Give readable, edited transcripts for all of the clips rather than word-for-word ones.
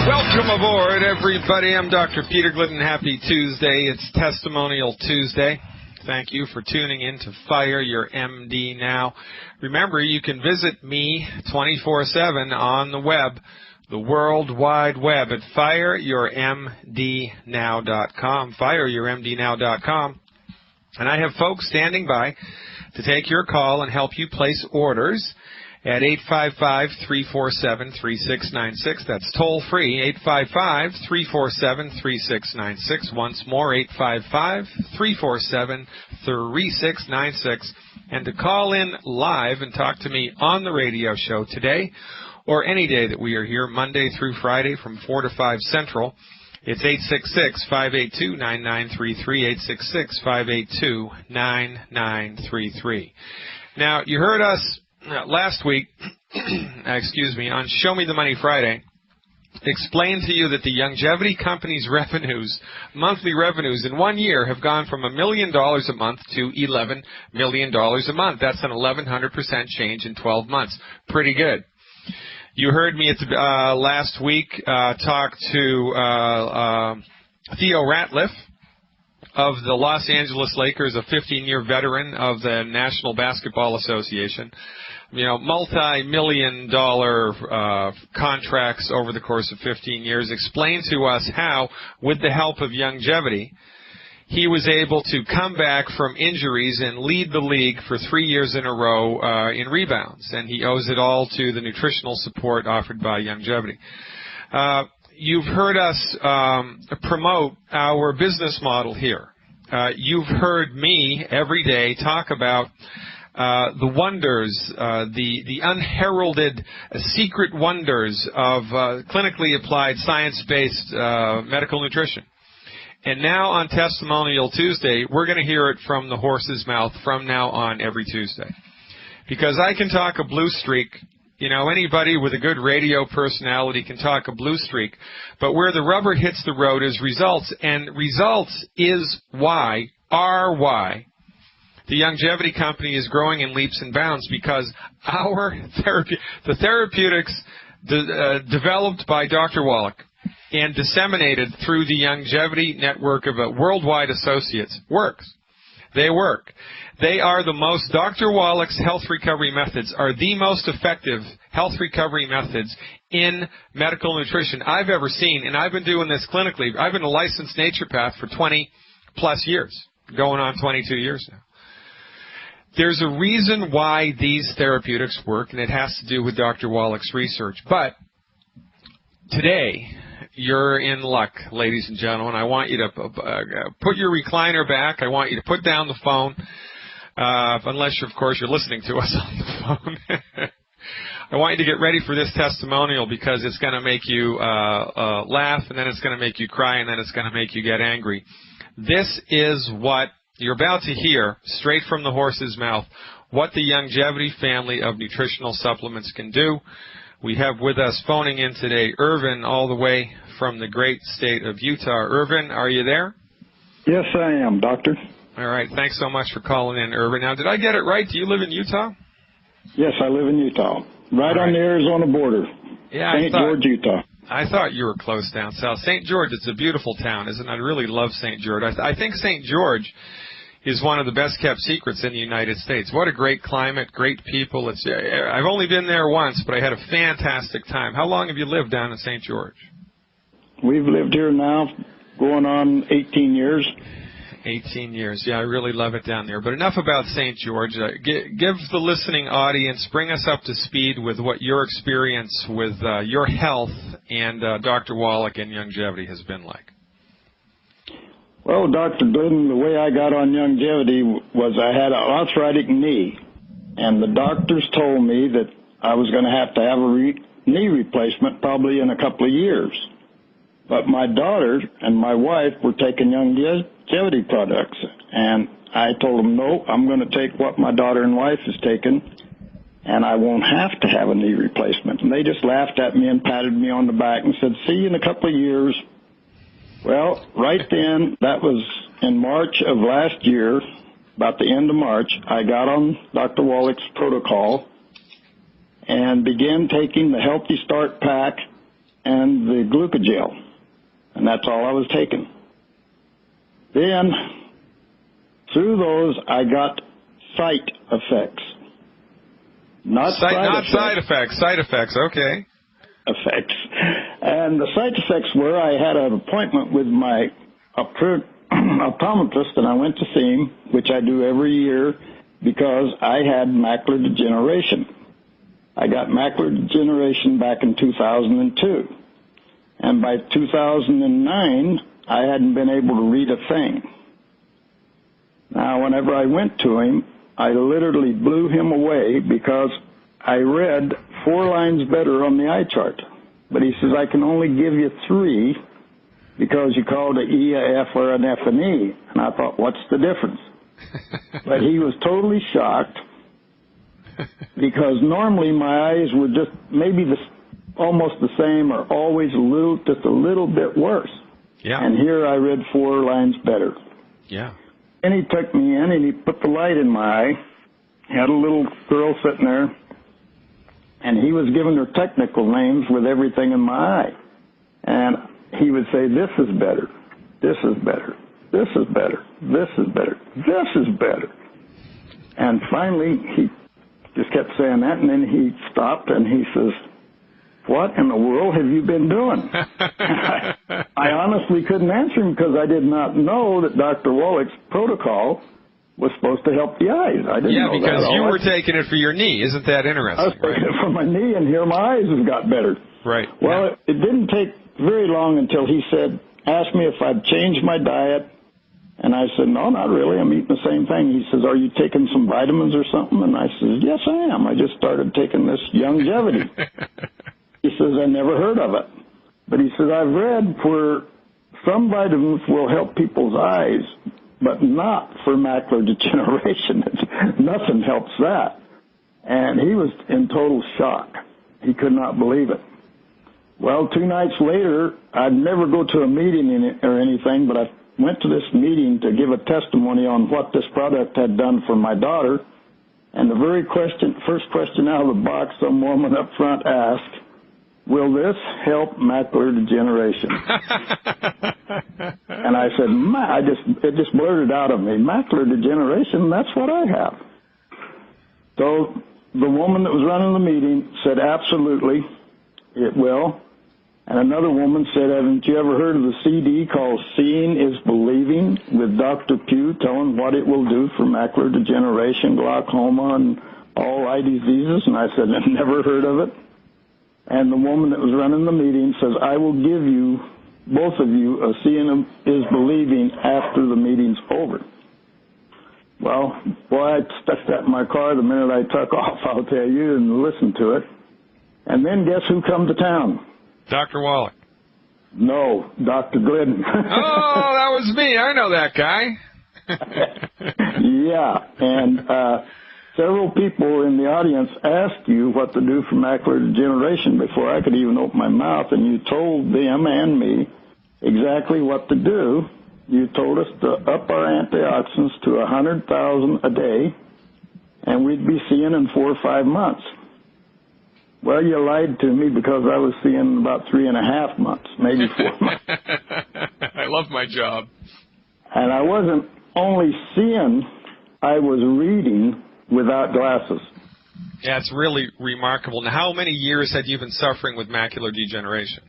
Welcome aboard, everybody. I'm Dr. Peter Glidden. Happy Tuesday. It's Testimonial Tuesday. Thank you for tuning in to Fire Your MD Now. Remember, you can visit me 24/7 on the web, the World Wide Web, at fireyourmdnow.com, fireyourmdnow.com. And I have folks standing by to take your call and help you place orders at 855-347-3696. That's toll-free, 855-347-3696. Once more, 855-347-3696. And to call in live and talk to me on the radio show today or any day that we are here, Monday through Friday from 4 to 5 Central, it's 866-582-9933, 866-582-9933. Now, you heard us last week, on Show Me the Money Friday, explained to you that the Longevity Company's revenues, monthly revenues in 1 year, have gone from $1 million a month to $11 million a month. That's an 1,100% change in 12 months. Pretty good. You heard me last week talk to Theo Ratliff of the Los Angeles Lakers, a 15-year veteran of the National Basketball Association. You know, multi-million-dollar contracts over the course of 15 years, explained to us how, with the help of longevity, he was able to come back from injuries and lead the league for 3 years in a row in rebounds. And he owes it all to the nutritional support offered by longevity. You've heard us promote our business model here. You've heard me every day talk about the wonders, the unheralded secret wonders of clinically applied science-based medical nutrition. And now on Testimonial Tuesday, we're going to hear it from the horse's mouth from now on every Tuesday. Because I can talk a blue streak. You know, anybody with a good radio personality can talk a blue streak. But where the rubber hits the road is results. And results is why the Longevity Company is growing in leaps and bounds, because the therapeutics developed by Dr. Wallach and disseminated through the Longevity network of worldwide associates works. They work. They are the most, Dr. Wallach's health recovery methods are the most effective health recovery methods in medical nutrition I've ever seen, and I've been doing this clinically. I've been a licensed naturopath for 20-plus years, going on 22 years now. There's a reason why these therapeutics work, and it has to do with Dr. Wallach's research. But today, you're in luck, ladies and gentlemen. I want you to put your recliner back. I want you to put down the phone, unless, of course, you're listening to us on the phone. I want you to get ready for this testimonial, because it's going to make you laugh, and then it's going to make you cry, and then it's going to make you get angry. This is what you're about to hear, straight from the horse's mouth, what the Longevity family of nutritional supplements can do. We have with us, phoning in today, Irvin, all the way from the great state of Utah. Irvin, are you there? Yes, I am, Doctor. All right. Thanks so much for calling in, Irvin. Now, did I get it right? Do you live in Utah? Yes, I live in Utah, right on the Arizona border, St. George, Utah. I thought you were close down south. St. George, it's a beautiful town, isn't it? I really love St. George. I think St. George is one of the best-kept secrets in the United States. What a great climate, great people. I've only been there once, but I had a fantastic time. How long have you lived down in St. George? We've lived here now going on 18 years. 18 years. Yeah, I really love it down there. But enough about St. George. Give the listening audience, bring us up to speed with what your experience with your health and Dr. Wallach and longevity has been like. Well, Dr. Glidden, the way I got on longevity was I had an arthritic knee, and the doctors told me that I was going to have a knee replacement probably in a couple of years. But my daughter and my wife were taking longevity products, and I told them, no, I'm going to take what my daughter and wife is taking, and I won't have to have a knee replacement. And they just laughed at me and patted me on the back and said, see you in a couple of years. Well, right then, that was in March of last year, about the end of March, I got on Dr. Wallach's protocol and began taking the Healthy Start Pack and the glucogel, and that's all I was taking. Then, through those, I got sight effects. Not side effects, side effects, okay. Effects. And the side effects were I had an appointment with my optometrist, and I went to see him, which I do every year, because I had macular degeneration. I got macular degeneration back in 2002. And by 2009, I hadn't been able to read a thing. Now, whenever I went to him, I literally blew him away because I read 4 lines better on the eye chart. But he says, I can only give you 3 because you called an E, a F, or an F and E. And I thought, what's the difference? But he was totally shocked because normally my eyes were just maybe almost the same or always just a little bit worse. Yeah. And here I read 4 lines better. Yeah. And he took me in and he put the light in my eye, had a little girl sitting there, and he was giving her technical names with everything in my eye. And he would say, this is better, this is better, this is better, this is better, this is better. And finally, he just kept saying that, and then he stopped and he says, what in the world have you been doing? I honestly couldn't answer him because I did not know that Dr. Wallach's protocol was supposed to help the eyes. I didn't know that. Yeah, because you were taking it for your knee. Isn't that interesting? I was taking it for my knee, and here my eyes have got better. Right. Well, it didn't take very long until he asked me if I'd changed my diet, and I said, no, not really. I'm eating the same thing. He says, are you taking some vitamins or something? And I said, yes, I am. I just started taking this longevity. He says, I never heard of it. But he says, I've read where some vitamins will help people's eyes, but not for macular degeneration. Nothing helps that. And he was in total shock. He could not believe it. Well, 2 nights later, I'd never go to a meeting or anything, but I went to this meeting to give a testimony on what this product had done for my daughter. And the first question out of the box, some woman up front asked, will this help macular degeneration? And I said, it just blurted out of me, macular degeneration, that's what I have. So the woman that was running the meeting said, absolutely, it will. And another woman said, haven't you ever heard of the CD called Seeing is Believing with Dr. Pugh telling what it will do for macular degeneration, glaucoma, and all eye diseases? And I said, I've never heard of it. And the woman that was running the meeting says, I will give you, both of you, a Seeing is Believing after the meeting's over. Well, boy, I stuck that in my car the minute I took off, I'll tell you, and listened to it. And then guess who come to town? Dr. Wallach. No, Dr. Glidden. Oh, that was me. I know that guy. Yeah, and several people in the audience asked you what to do for macular degeneration before I could even open my mouth, and you told them and me exactly what to do. You told us to up our antioxidants to 100,000 a day, and we'd be seeing in 4 or 5 months. Well, you lied to me because I was seeing about 3.5 months, maybe 4 months. I love my job. And I wasn't only seeing, I was reading without glasses. Yeah, it's really remarkable. Now, how many years had you been suffering with macular degeneration?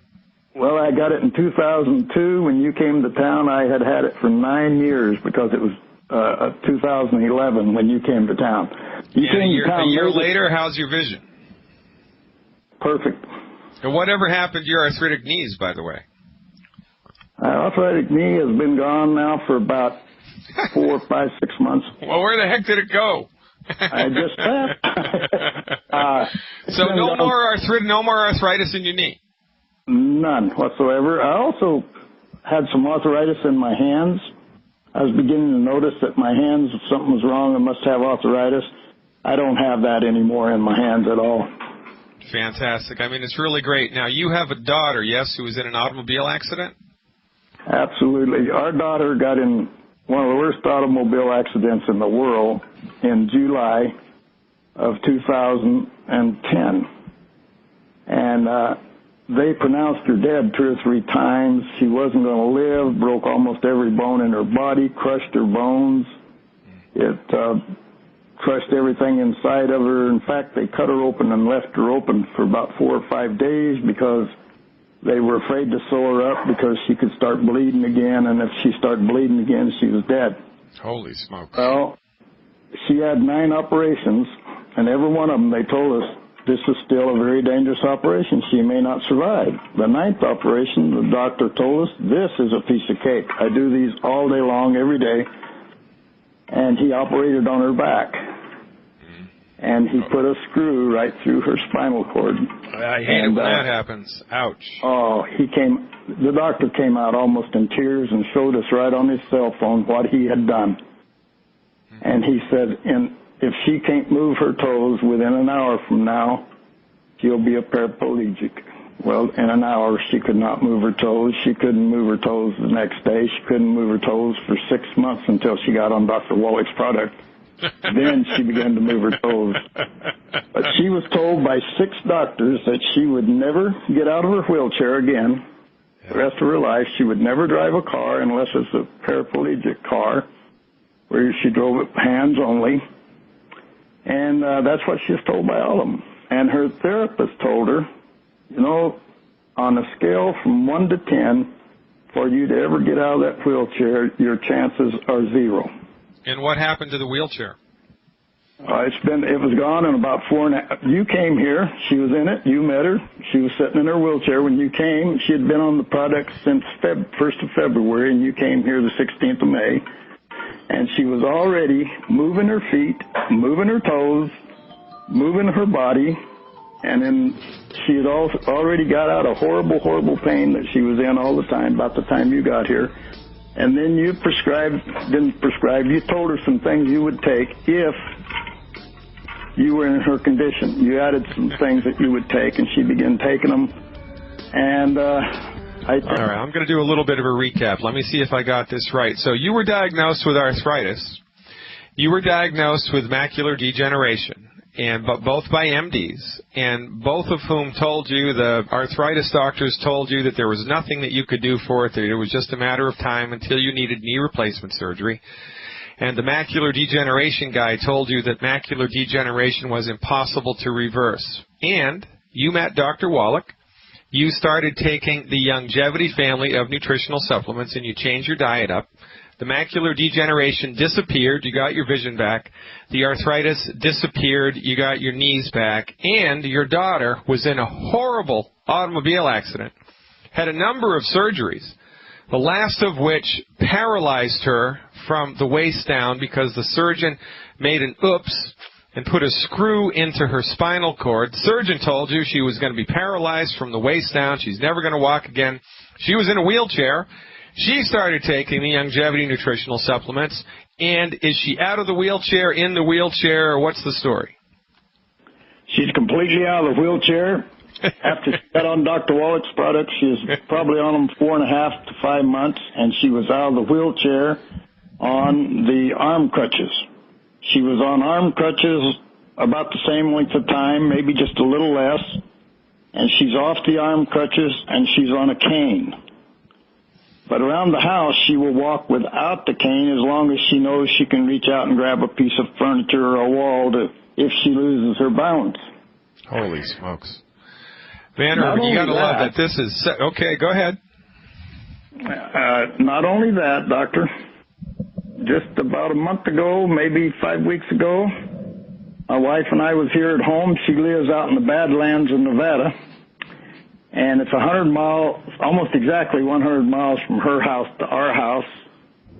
Well, I got it in 2002. When you came to town, I had it for 9 years because it was 2011 when you came to town. A year later, how's your vision? Perfect. And whatever happened to your arthritic knees, by the way? Arthritic knee has been gone now for about 4, 5, 6 months. Well, where the heck did it go? I just So no more arthritis in your knee? None whatsoever. I also had some arthritis in my hands. I was beginning to notice that my hands, if something was wrong, I must have arthritis. I don't have that anymore in my hands at all. Fantastic. I mean, it's really great. Now, you have a daughter, yes, who was in an automobile accident? Absolutely. Our daughter got in one of the worst automobile accidents in the world in July of 2010. And they pronounced her dead 2 or 3 times. She wasn't going to live, broke almost every bone in her body, crushed her bones. It crushed everything inside of her. In fact, they cut her open and left her open for about 4 or 5 days because they were afraid to sew her up because she could start bleeding again, and if she started bleeding again, she was dead. Holy smokes. Well, she had 9 operations, and every one of them they told us, this is still a very dangerous operation. She may not survive. The 9th operation, the doctor told us, this is a piece of cake. I do these all day long, every day. And he operated on her back. And he put a screw right through her spinal cord. I hate it when that happens. Ouch. Oh, the doctor came out almost in tears and showed us right on his cell phone what he had done. And he said, if she can't move her toes within an hour from now, she'll be a paraplegic. Well, in an hour, she could not move her toes. She couldn't move her toes the next day. She couldn't move her toes for 6 months until she got on Dr. Wallach's product. Then she began to move her toes. But she was told by 6 doctors that she would never get out of her wheelchair again. The rest of her life, she would never drive a car unless it's a paraplegic car, where she drove it hands only. And that's what she was told by all of them. And her therapist told her, on a scale from 1 to 10, for you to ever get out of that wheelchair, your chances are 0. And what happened to the wheelchair? It was gone in about 4.5. You came here. She was in it. You met her. She was sitting in her wheelchair when you came. She had been on the product since 1st of February, and you came here the 16th of May. And she was already moving her feet, moving her toes, moving her body, and then she had already got out of horrible, horrible pain that she was in all the time, about the time you got here. And then you you told her some things you would take if you were in her condition. You added some things that you would take, and she began taking them. And all right, I'm going to do a little bit of a recap. Let me see if I got this right. So you were diagnosed with arthritis. You were diagnosed with macular degeneration, but both by MDs, and both of whom told you, the arthritis doctors told you, that there was nothing that you could do for it, that it was just a matter of time until you needed knee replacement surgery. And the macular degeneration guy told you that macular degeneration was impossible to reverse. And you met Dr. Wallach. You started taking the longevity family of nutritional supplements, and you changed your diet up. The macular degeneration disappeared. You got your vision back. The arthritis disappeared. You got your knees back. And your daughter was in a horrible automobile accident, had a number of surgeries, the last of which paralyzed her from the waist down because the surgeon made an oops and put a screw into her spinal cord. The surgeon told you she was going to be paralyzed from the waist down. She's never going to walk again. She was in a wheelchair. She started taking the longevity nutritional supplements. And is she out of the wheelchair, in the wheelchair, or what's the story? She's completely out of the wheelchair. After she got on Dr. Wallach's products, she was probably on them 4.5 to 5 months, and she was out of the wheelchair on the arm crutches. She was on arm crutches about the same length of time, maybe just a little less, and she's off the arm crutches, and she's on a cane. But around the house, she will walk without the cane as long as she knows she can reach out and grab a piece of furniture or a wall if she loses her balance. Holy smokes. Man, Urban, you got to love that this is... Okay, go ahead. Not only that, Doctor, just about a month ago, maybe 5 weeks ago, my wife and I was here at home. She lives out in the Badlands of Nevada, and it's 100 miles, almost exactly 100 miles from her house to our house.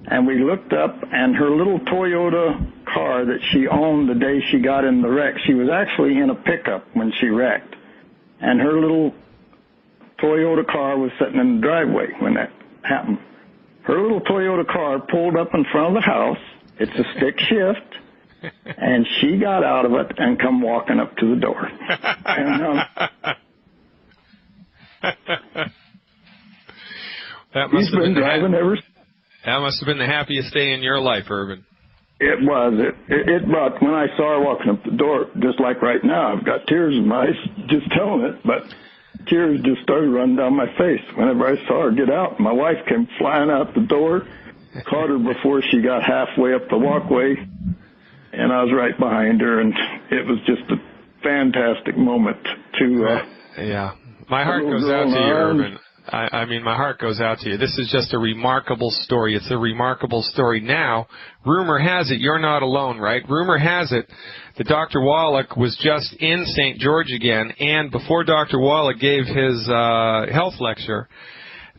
And we looked up, and her little Toyota car that she owned the day she got in the wreck, she was actually in a pickup when she wrecked. And her little Toyota car was sitting in the driveway when that happened. Her little Toyota car pulled up in front of the house. It's a stick shift. And she got out of it and come walking up to the door. And, that must have been driving ever. That must have been the happiest day in your life, Urban. It was. It brought, when I saw her walking up the door, just like right now, I've got tears in my eyes just telling it. But tears just started running down my face whenever I saw her get out. My wife came flying out the door, caught her before she got halfway up the walkway, and I was right behind her, and it was just a fantastic moment to... yeah. My heart goes out to you, Irvin. I mean, my heart goes out to you. This is just a remarkable story. It's a remarkable story. Now, rumor has it, you're not alone, right? Rumor has it that Dr. Wallach was just in St. George again, and before Dr. Wallach gave his health lecture,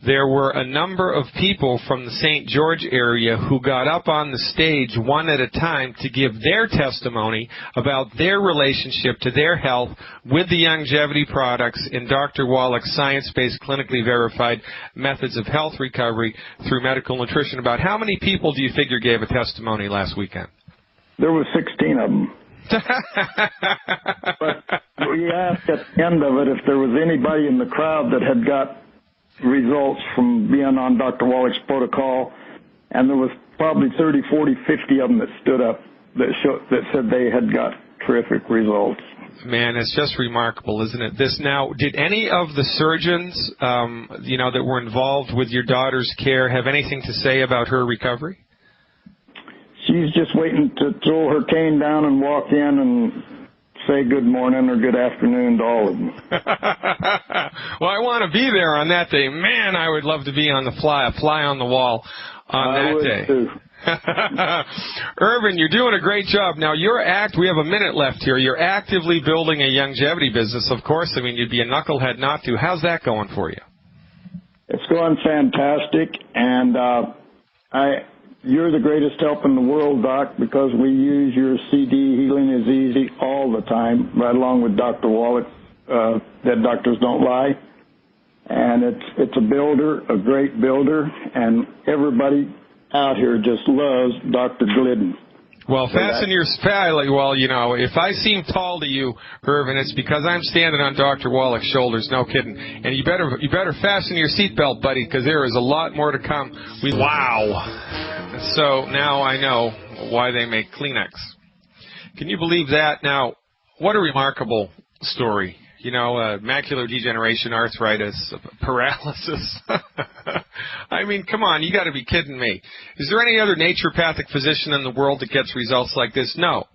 there were a number of people from the St. George area who got up on the stage one at a time to give their testimony about their relationship to their health with the longevity products in Dr. Wallach's science-based, clinically verified methods of health recovery through medical nutrition. About how many people do you figure gave a testimony last weekend? There were 16 of them. But we asked at the end of it if there was anybody in the crowd that had got results from being on Dr. Wallach's protocol, and there was probably 30, 40, 50 of them that stood up that said they had got terrific results. Man, it's just remarkable, isn't it? This now, did any of the surgeons, that were involved with your daughter's care have anything to say about her recovery? She's just waiting to throw her cane down and walk in and say good morning or good afternoon to all of them. Well, I want to be there on that day. Man, I would love to be on a fly on the wall on that day. Too. Irvin, you're doing a great job. Now, we have a minute left here. You're actively building a longevity business, of course. I mean, you'd be a knucklehead not to. How's that going for you? It's going fantastic, and you're the greatest help in the world, Doc, because we use your CD, Healing is Easy, all the time, right along with Dr. Wallach, Dead Doctors Don't Lie. And it's a builder, a great builder, and everybody out here just loves Dr. Glidden. Well, if I seem tall to you, Irvin, it's because I'm standing on Dr. Wallach's shoulders, no kidding. And you better fasten your seatbelt, buddy, because there is a lot more to come. Wow. So now I know why they make Kleenex. Can you believe that? Now, what a remarkable story. Macular degeneration, arthritis, paralysis. I mean, come on, you got to be kidding me. Is there any other naturopathic physician in the world that gets results like this? No.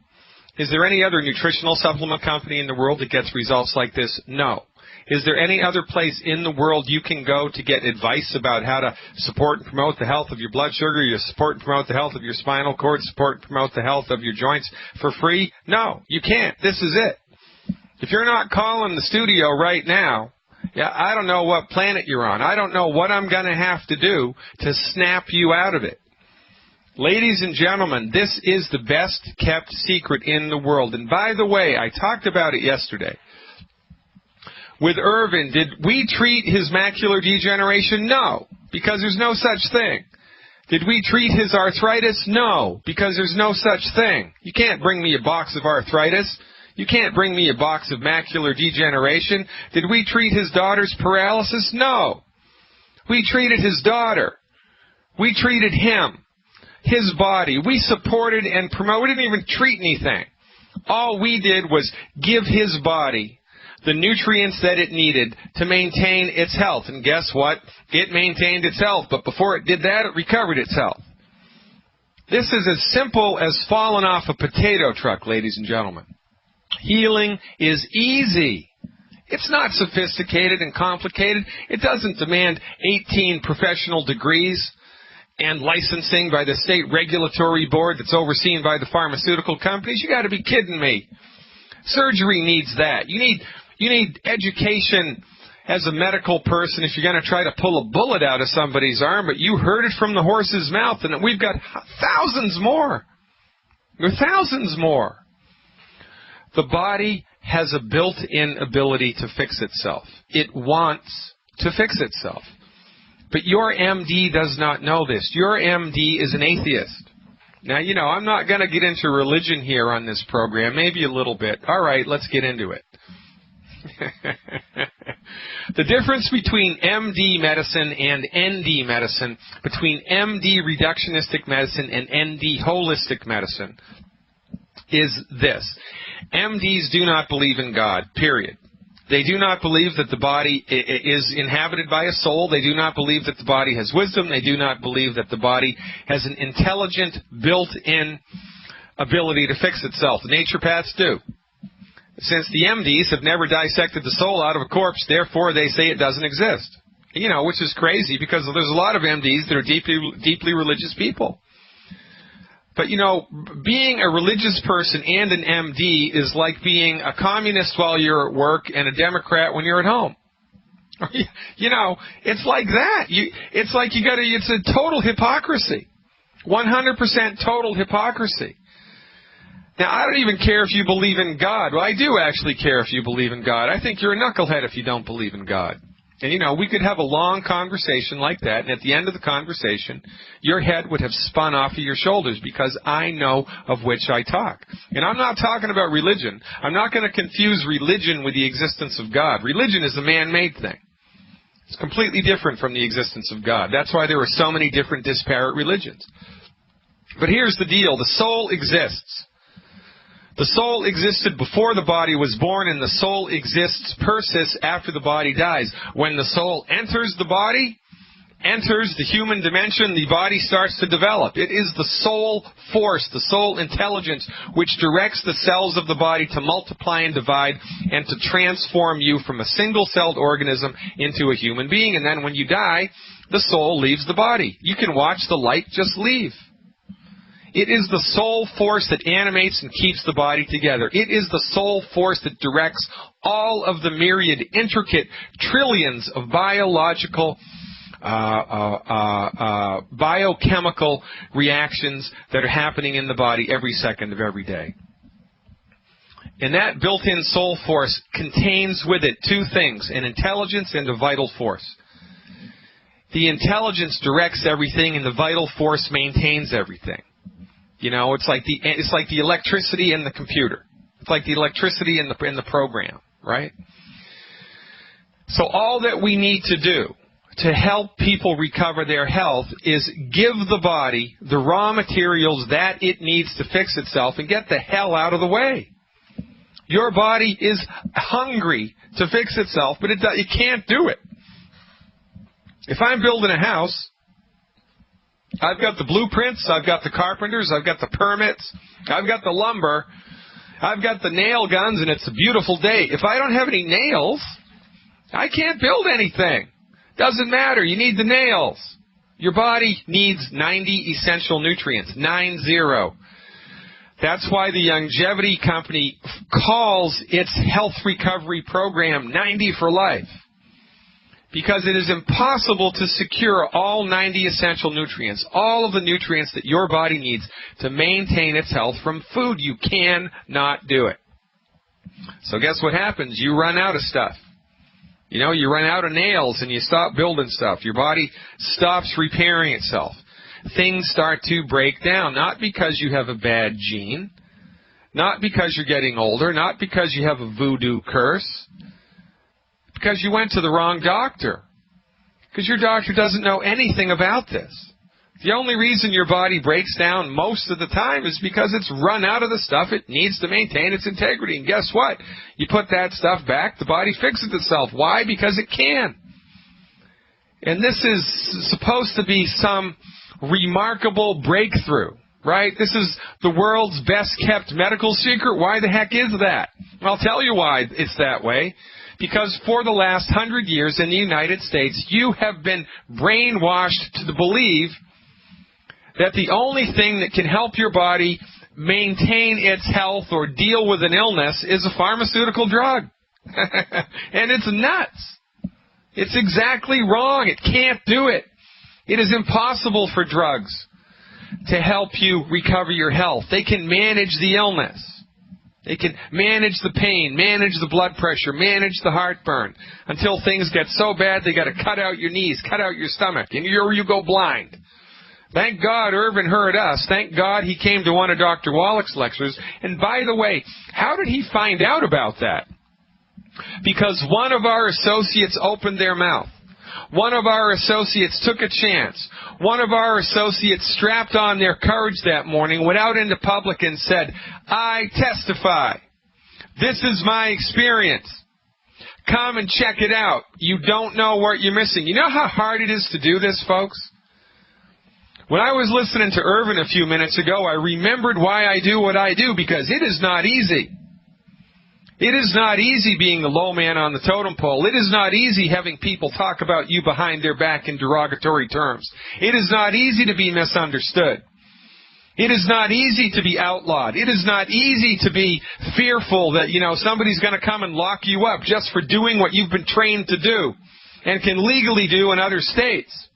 Is there any other nutritional supplement company in the world that gets results like this? No. Is there any other place in the world you can go to get advice about how to support and promote the health of your blood sugar, you support and promote the health of your spinal cord, support and promote the health of your joints for free? No, you can't. This is it. If you're not calling the studio right now, I don't know what planet you're on. I don't know what I'm going to have to do to snap you out of it. Ladies and gentlemen, this is the best kept secret in the world. And by the way, I talked about it yesterday. With Irvin, did we treat his macular degeneration? No, because there's no such thing. Did we treat his arthritis? No, because there's no such thing. You can't bring me a box of arthritis. You can't bring me a box of macular degeneration. Did we treat his daughter's paralysis? No. We treated his daughter. We treated him, his body. We supported and promoted. We didn't even treat anything. All we did was give his body the nutrients that it needed to maintain its health. And guess what? It maintained its health, but before it did that, it recovered its health. This is as simple as falling off a potato truck, ladies and gentlemen. Healing is easy. It's not sophisticated and complicated. It doesn't demand 18 professional degrees and licensing by the state regulatory board that's overseen by the pharmaceutical companies. You got to be kidding me. Surgery needs that. You need education as a medical person if you're going to try to pull a bullet out of somebody's arm, but you heard it from the horse's mouth, and we've got thousands more. There are thousands more. The body has a built-in ability to fix itself. It wants to fix itself. But your MD does not know this. Your MD is an atheist. Now, I'm not going to get into religion here on this program, maybe a little bit. All right, let's get into it. The difference between MD medicine and ND medicine, between MD reductionistic medicine and ND holistic medicine, is this. MDs do not believe in God, period. They do not believe that the body is inhabited by a soul. They do not believe that the body has wisdom. They do not believe that the body has an intelligent, built-in ability to fix itself. The naturopaths do. Since the MDs have never dissected the soul out of a corpse, therefore they say it doesn't exist. You know, which is crazy because there's a lot of MDs that are deeply religious people. But, you know, being a religious person and an MD is like being a communist while you're at work and a Democrat when you're at home. You know, it's like that. It's like it's a total hypocrisy. 100% total hypocrisy. Now, I don't even care if you believe in God. Well, I do actually care if you believe in God. I think you're a knucklehead if you don't believe in God. And, you know, we could have a long conversation like that, and at the end of the conversation, your head would have spun off of your shoulders because I know of which I talk. And I'm not talking about religion. I'm not going to confuse religion with the existence of God. Religion is a man-made thing. It's completely different from the existence of God. That's why there are so many different disparate religions. But here's the deal. The soul exists. The soul existed before the body was born, and the soul exists per se after the body dies. When the soul enters the body, enters the human dimension, the body starts to develop. It is the soul force, the soul intelligence, which directs the cells of the body to multiply and divide and to transform you from a single-celled organism into a human being. And then when you die, the soul leaves the body. You can watch the light just leave. It is the soul force that animates and keeps the body together. It is the soul force that directs all of the myriad, intricate trillions of biological, biochemical reactions that are happening in the body every second of every day. And that built-in soul force contains with it two things, an intelligence and a vital force. The intelligence directs everything, and the vital force maintains everything. You know, it's like the electricity in the computer. It's like the electricity in the program, right? So all that we need to do to help people recover their health is give the body the raw materials that it needs to fix itself and get the hell out of the way. Your body is hungry to fix itself, but it can't do it. If I'm building a house, I've got the blueprints, I've got the carpenters, I've got the permits, I've got the lumber, I've got the nail guns, and it's a beautiful day. If I don't have any nails, I can't build anything. Doesn't matter, you need the nails. Your body needs 90 essential nutrients, 90. That's why the Longevity Company calls its health recovery program 90 for life. Because it is impossible to secure all 90 essential nutrients, all of the nutrients that your body needs to maintain its health from food. You cannot do it. So guess what happens? You run out of stuff. You know, you run out of nails and you stop building stuff. Your body stops repairing itself. Things start to break down, not because you have a bad gene, not because you're getting older, not because you have a voodoo curse, because you went to the wrong doctor. Because your doctor doesn't know anything about this. The only reason your body breaks down most of the time is because it's run out of the stuff it needs to maintain its integrity. And guess what? You put that stuff back, the body fixes itself. Why? Because it can. And this is supposed to be some remarkable breakthrough, right? This is the world's best kept medical secret. Why the heck is that? I'll tell you why it's that way. Because for the last 100 years in the United States, you have been brainwashed to believe that the only thing that can help your body maintain its health or deal with an illness is a pharmaceutical drug. And it's nuts. It's exactly wrong. It can't do it. It is impossible for drugs to help you recover your health. They can manage the illness. They can manage the pain, manage the blood pressure, manage the heartburn, until things get so bad they got to cut out your knees, cut out your stomach, and you go blind. Thank God Irvin heard us. Thank God he came to one of Dr. Wallach's lectures. And by the way, how did he find out about that? Because one of our associates opened their mouth. One of our associates took a chance. One of our associates strapped on their courage that morning, went out into public and said, I testify. This is my experience. Come and check it out. You don't know what you're missing. You know how hard it is to do this, folks? When I was listening to Irvin a few minutes ago, I remembered why I do what I do, because it is not easy. It is not easy being the low man on the totem pole. It is not easy having people talk about you behind their back in derogatory terms. It is not easy to be misunderstood. It is not easy to be outlawed. It is not easy to be fearful that, somebody's going to come and lock you up just for doing what you've been trained to do and can legally do in other states.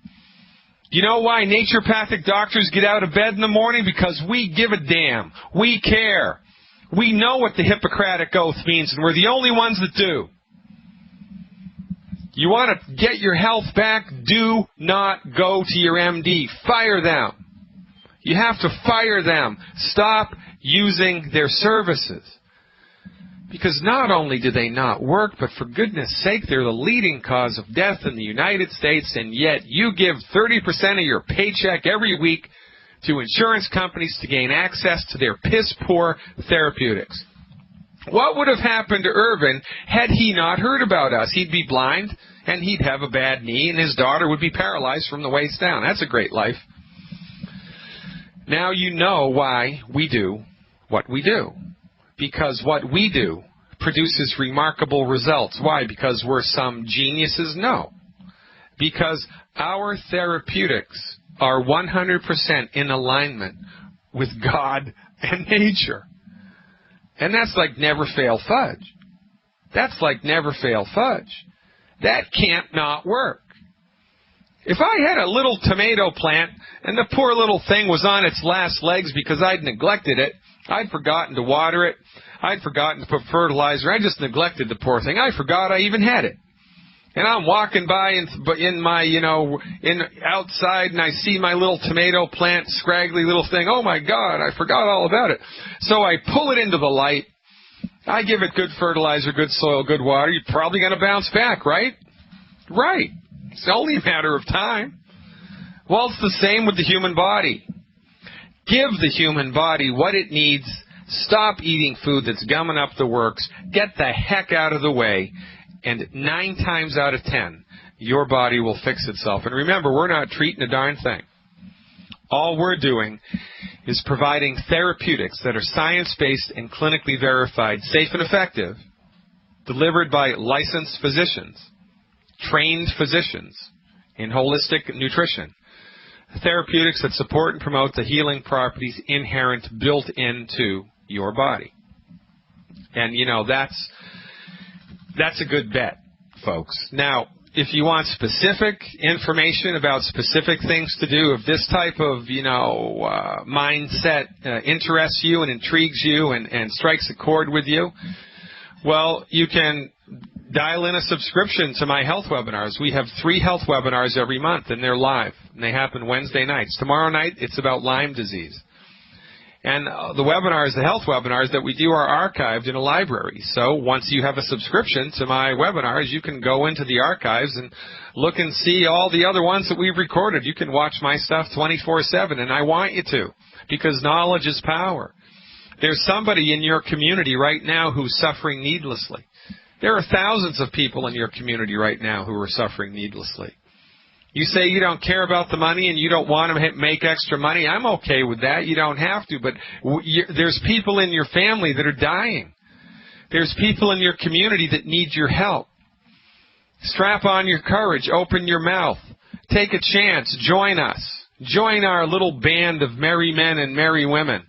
You know why naturopathic doctors get out of bed in the morning? Because we give a damn. We care. We know what the Hippocratic Oath means, and we're the only ones that do. You want to get your health back? Do not go to your MD. Fire them. You have to fire them. Stop using their services. Because not only do they not work, but for goodness sake, they're the leading cause of death in the United States, and yet you give 30% of your paycheck every week to insurance companies to gain access to their piss-poor therapeutics. What would have happened to Irvin had he not heard about us? He'd be blind, and he'd have a bad knee, and his daughter would be paralyzed from the waist down. That's a great life. Now you know why we do what we do. Because what we do produces remarkable results. Why? Because we're some geniuses? No. Because our therapeutics are 100% in alignment with God and nature. And that's like never fail fudge. That's like never fail fudge. That can't not work. If I had a little tomato plant and the poor little thing was on its last legs because I'd neglected it, I'd forgotten to water it, I'd forgotten to put fertilizer, I just neglected the poor thing. I forgot I even had it. And I'm walking by in my, outside, and I see my little tomato plant, scraggly little thing. Oh my God, I forgot all about it. So I pull it into the light. I give it good fertilizer, good soil, good water. You're probably going to bounce back, right? Right. It's only a matter of time. Well, it's the same with the human body. Give the human body what it needs. Stop eating food that's gumming up the works. Get the heck out of the way. And 9 times out of 10, your body will fix itself. And remember, we're not treating a darn thing. All we're doing is providing therapeutics that are science-based and clinically verified, safe and effective, delivered by licensed physicians, trained physicians in holistic nutrition. Therapeutics that support and promote the healing properties inherent, built into your body. And, that's a good bet, folks. Now, if you want specific information about specific things to do, if this type of, mindset interests you and intrigues you and strikes a chord with you, well, you can dial in a subscription to my health webinars. We have 3 health webinars every month, and they're live. And they happen Wednesday nights. Tomorrow night, it's about Lyme disease. And the health webinars that we do are archived in a library. So once you have a subscription to my webinars, you can go into the archives and look and see all the other ones that we've recorded. You can watch my stuff 24/7, and I want you to, because knowledge is power. There's somebody in your community right now who's suffering needlessly. There are thousands of people in your community right now who are suffering needlessly. You say you don't care about the money and you don't want to make extra money. I'm okay with that. You don't have to. But there's people in your family that are dying. There's people in your community that need your help. Strap on your courage. Open your mouth. Take a chance. Join us. Join our little band of merry men and merry women.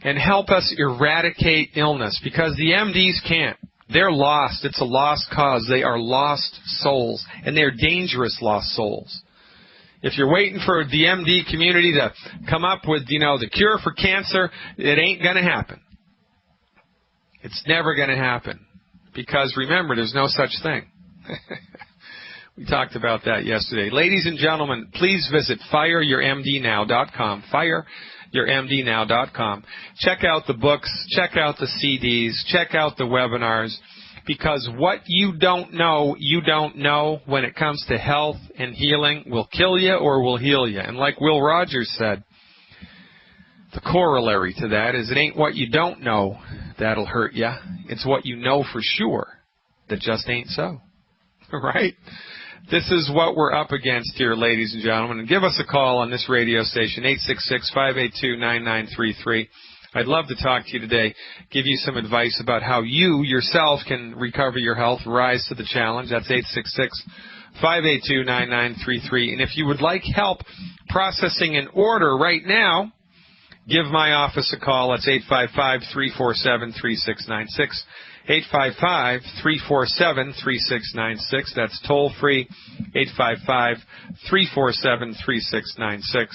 And help us eradicate illness, because the MDs can't. They're lost. It's a lost cause. They are lost souls, and they're dangerous lost souls. If you're waiting for the MD community to come up with, the cure for cancer, it ain't going to happen. It's never going to happen, because remember, there's no such thing. We talked about that yesterday. Ladies and gentlemen, please visit fireyourmdnow.com. Fireyourmdnow.com. Check out the books, check out the CDs, check out the webinars, because what you don't know when it comes to health and healing will kill you or will heal you. And like Will Rogers said, the corollary to that is it ain't what you don't know that'll hurt you. It's what you know for sure that just ain't so. Right? This is what we're up against here, ladies and gentlemen. And give us a call on this radio station, 866-582-9933. I'd love to talk to you today, give you some advice about how you yourself can recover your health, rise to the challenge. That's 866-582-9933. And if you would like help processing an order right now, give my office a call. That's 855-347-3696. 855-347-3696. That's toll free, 855-347-3696.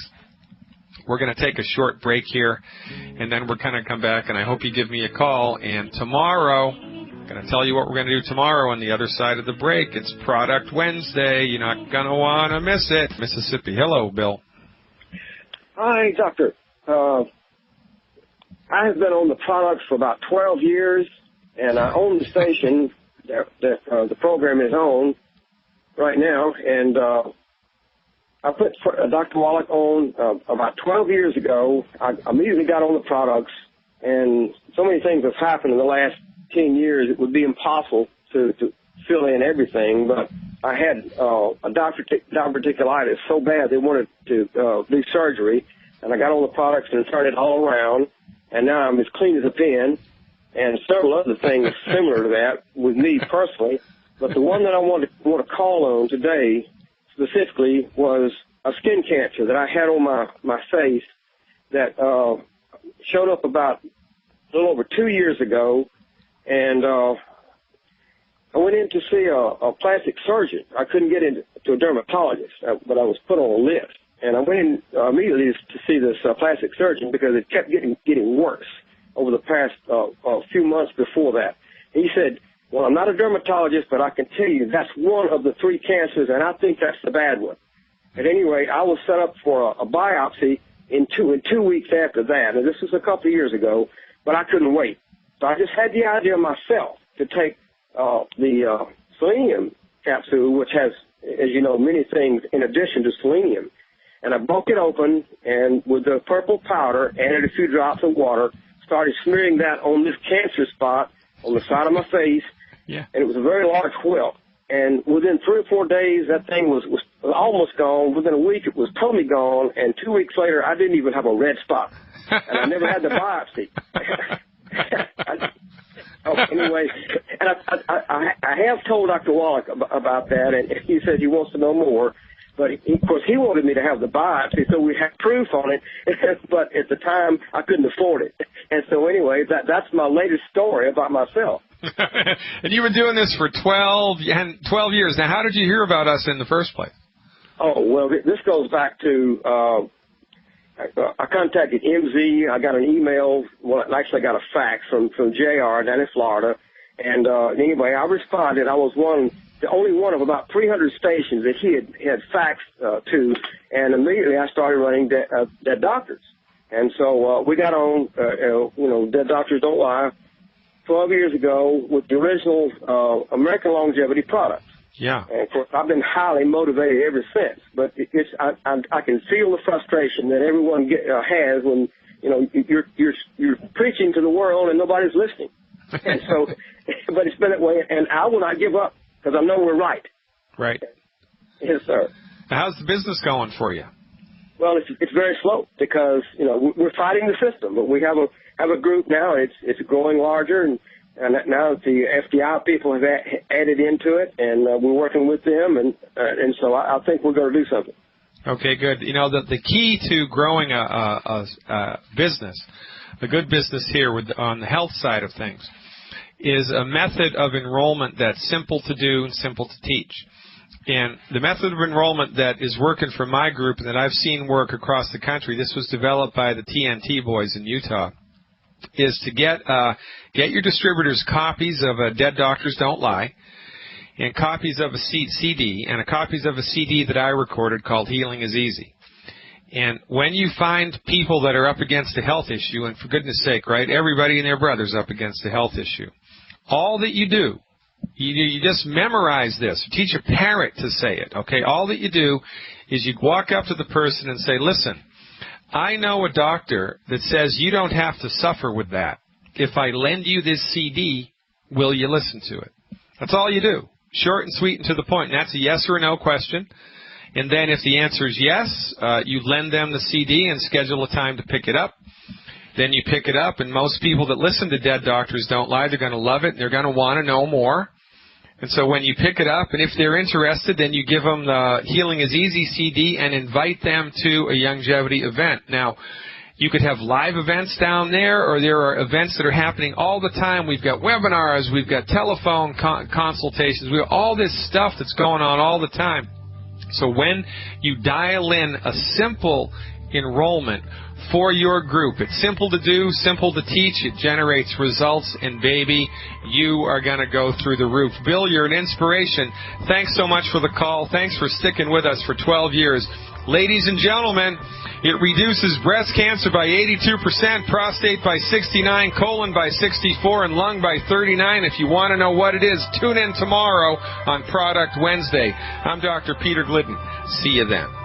We're going to take a short break here, and then we're going to come back, and I hope you give me a call. And tomorrow, I'm going to tell you what we're going to do tomorrow on the other side of the break. It's Product Wednesday. You're not going to want to miss it. Mississippi. Hello, Bill. Hi, Doctor. I have been on the products for about 12 years, and I own the station that the program is on right now, and I put Dr. Wallach on about 12 years ago. I immediately got on the products, and so many things have happened in the last 10 years, it would be impossible to fill in everything, but I had a diverticulitis so bad they wanted to do surgery, and I got on the products and turned it all around, and now I'm as clean as a pin, and several other things similar to that with me personally. But the one that I want to call on today specifically was a skin cancer that I had on my face that showed up about a little over 2 years ago, and I went in to see a plastic surgeon. I couldn't get into a dermatologist, but I was put on a list. And I went in immediately to see this plastic surgeon because it kept getting worse over the past few months before that. He said, well, I'm not a dermatologist, but I can tell you that's one of the 3 cancers, and I think that's the bad one. At any rate, I was set up for a biopsy in 2 weeks after that, and this was a couple of years ago, but I couldn't wait. So I just had the idea myself to take the selenium capsule, which has, as you know, many things in addition to selenium. And I broke it open, and with the purple powder, added a few drops of water, started smearing that on this cancer spot on the side of my face, and it was a very large welt. And within 3 or 4 days, that thing was almost gone. Within a week, it was totally gone, and 2 weeks later, I didn't even have a red spot. And I never had the biopsy. Anyway, and I have told Dr. Wallach about that, and he said he wants to know more. But, of course, he wanted me to have the biopsy, so we had proof on it. But at the time, I couldn't afford it. And so, anyway, that's my latest story about myself. And you've been doing this for 12 years. Now, how did you hear about us in the first place? Oh, well, this goes back to I contacted MZ. I got an email. Well, actually, I got a fax from JR down in Florida. And anyway, I responded. I was the only one of about 300 stations that he had faxed to, and immediately I started running Dead Doctors. And so we got on, Dead Doctors Don't Lie 12 years ago with the original American longevity products. Yeah. And, of course, I've been highly motivated ever since. But I can feel the frustration that everyone has when, you're preaching to the world and nobody's listening. And so, but it's been that way, and I will not give up. Because I know we're right. Right. Yes, sir. Now, how's the business going for you? Well, it's very slow because we're fighting the system, but we have a group now. It's growing larger, and now the FDI people have added into it, and we're working with them, and so I think we're going to do something. Okay, good. The key to growing a business, a good business here on the health side of things, is a method of enrollment that's simple to do and simple to teach. And the method of enrollment that is working for my group and that I've seen work across the country, this was developed by the TNT boys in Utah, is to get your distributors copies of Dead Doctors Don't Lie, and copies of a CD, and copies of a CD that I recorded called Healing is Easy. And when you find people that are up against a health issue, and for goodness sake, right, everybody and their brother's up against a health issue, all that you do, you just memorize this. Teach a parrot to say it, okay? All that you do is you walk up to the person and say, listen, I know a doctor that says you don't have to suffer with that. If I lend you this CD, will you listen to it? That's all you do. Short and sweet and to the point. And that's a yes or a no question. And then if the answer is yes, you lend them the CD and schedule a time to pick it up. Then you pick it up, and most people that listen to Dead Doctors Don't Lie, they're going to love it. They're going to want to know more. And so when you pick it up, and if they're interested, then you give them the Healing is Easy CD and invite them to a Longevity event. Now, you could have live events down there, or there are events that are happening all the time. We've got webinars, we've got telephone consultations, we have all this stuff that's going on all the time. So when you dial in a simple enrollment for your group, it's simple to do, simple to teach, it generates results, and baby, you are going to go through the roof. Bill, you're an inspiration. Thanks so much for the call. Thanks for sticking with us for 12 years. Ladies and gentlemen, it reduces breast cancer by 82%, prostate by 69%, colon by 64%, and lung by 39%. If you want to know what it is, tune in tomorrow on Product Wednesday. I'm Dr. Peter Glidden. See you then.